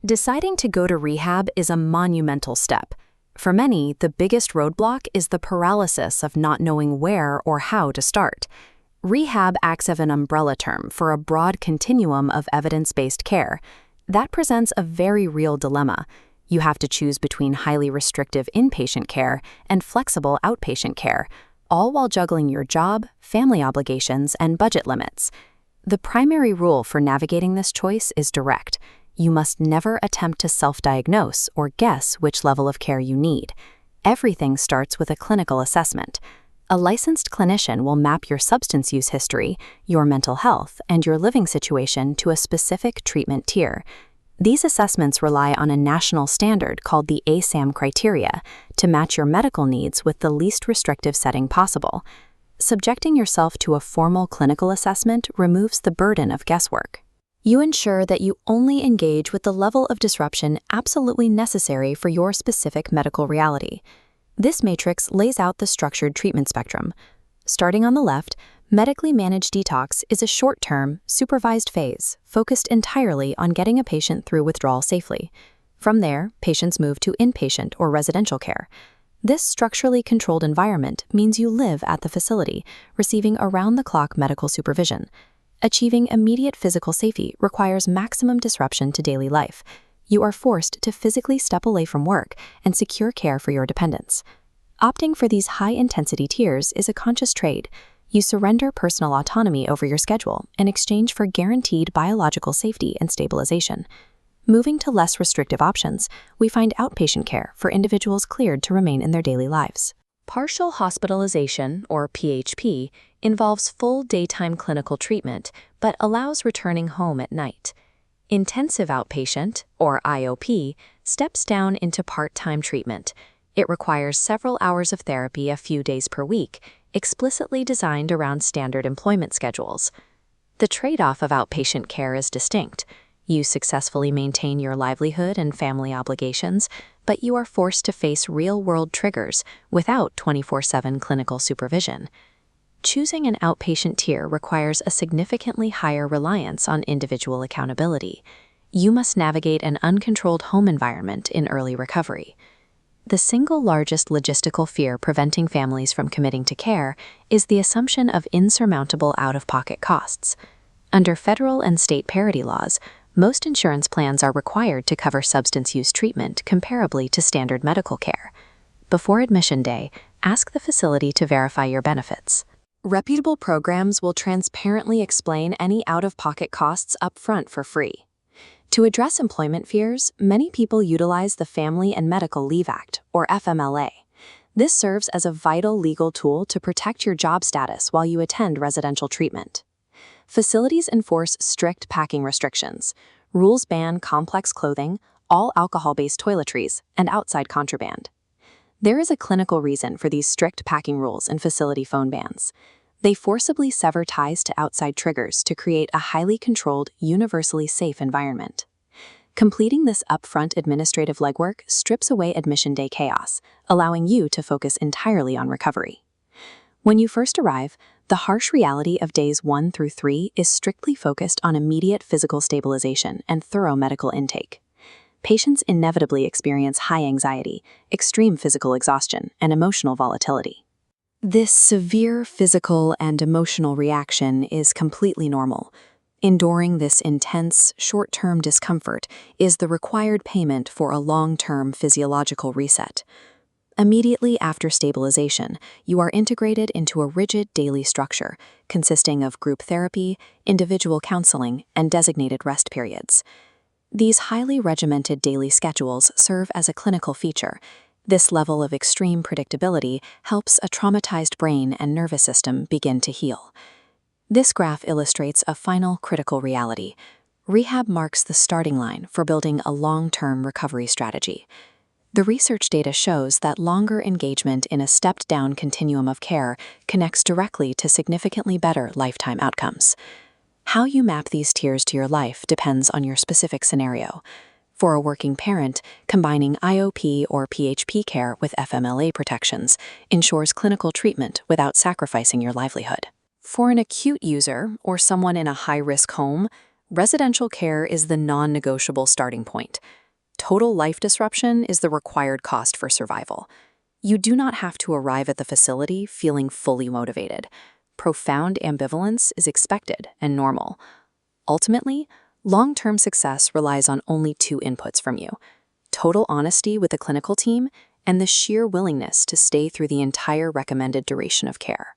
Deciding to go to rehab is a monumental step. For many, the biggest roadblock is the paralysis of not knowing where or how to start. Rehab acts as an umbrella term for a broad continuum of evidence-based care. That presents a very real dilemma. You have to choose between highly restrictive inpatient care and flexible outpatient care, all while juggling your job, family obligations, and budget limits. The primary rule for navigating this choice is direct. You must never attempt to self-diagnose or guess which level of care you need. Everything starts with a clinical assessment. A licensed clinician will map your substance use history, your mental health, and your living situation to a specific treatment tier. These assessments rely on a national standard called the ASAM criteria to match your medical needs with the least restrictive setting possible. Subjecting yourself to a formal clinical assessment removes the burden of guesswork. You ensure that you only engage with the level of disruption absolutely necessary for your specific medical reality. This matrix lays out the structured treatment spectrum. Starting on the left, medically managed detox is a short-term, supervised phase focused entirely on getting a patient through withdrawal safely. From there, patients move to inpatient or residential care. This structurally controlled environment means you live at the facility, receiving around-the-clock medical supervision. Achieving immediate physical safety requires maximum disruption to daily life. You are forced to physically step away from work and secure care for your dependents. Opting for these high-intensity tiers is a conscious trade. You surrender personal autonomy over your schedule in exchange for guaranteed biological safety and stabilization. Moving to less restrictive options, we find outpatient care for individuals cleared to remain in their daily lives. Partial hospitalization, or PHP, involves full daytime clinical treatment but allows returning home at night. Intensive outpatient, or IOP, steps down into part-time treatment. It requires several hours of therapy a few days per week, explicitly designed around standard employment schedules. The trade-off of outpatient care is distinct. You successfully maintain your livelihood and family obligations, but you are forced to face real-world triggers without 24/7 clinical supervision. Choosing an outpatient tier requires a significantly higher reliance on individual accountability. You must navigate an uncontrolled home environment in early recovery. The single largest logistical fear preventing families from committing to care is the assumption of insurmountable out-of-pocket costs. Under federal and state parity laws, most insurance plans are required to cover substance use treatment comparably to standard medical care. Before admission day, ask the facility to verify your benefits. Reputable programs will transparently explain any out-of-pocket costs up front for free. To address employment fears, many people utilize the Family and Medical Leave Act, or FMLA. This serves as a vital legal tool to protect your job status while you attend residential treatment. Facilities enforce strict packing restrictions. Rules ban complex clothing, all alcohol-based toiletries, and outside contraband. There is a clinical reason for these strict packing rules and facility phone bans. They forcibly sever ties to outside triggers to create a highly controlled, universally safe environment. Completing this upfront administrative legwork strips away admission day chaos, allowing you to focus entirely on recovery. When you first arrive, the harsh reality of days 1 through 3 is strictly focused on immediate physical stabilization and thorough medical intake. Patients inevitably experience high anxiety, extreme physical exhaustion, and emotional volatility. This severe physical and emotional reaction is completely normal. Enduring this intense, short-term discomfort is the required payment for a long-term physiological reset. Immediately after stabilization, you are integrated into a rigid daily structure consisting of group therapy, individual counseling, and designated rest periods. These highly regimented daily schedules serve as a clinical feature. This level of extreme predictability helps a traumatized brain and nervous system begin to heal. This graph illustrates a final critical reality. Rehab marks the starting line for building a long-term recovery strategy. The research data shows that longer engagement in a stepped-down continuum of care connects directly to significantly better lifetime outcomes. How you map these tiers to your life depends on your specific scenario. For a working parent, combining IOP or PHP care with FMLA protections ensures clinical treatment without sacrificing your livelihood. For an acute user or someone in a high-risk home, Residential care is the non-negotiable starting point. Total life disruption is the required cost for survival. You do not have to arrive at the facility feeling fully motivated. Profound ambivalence is expected and normal. Ultimately, long-term success relies on only two inputs from you: total honesty with the clinical team and the sheer willingness to stay through the entire recommended duration of care.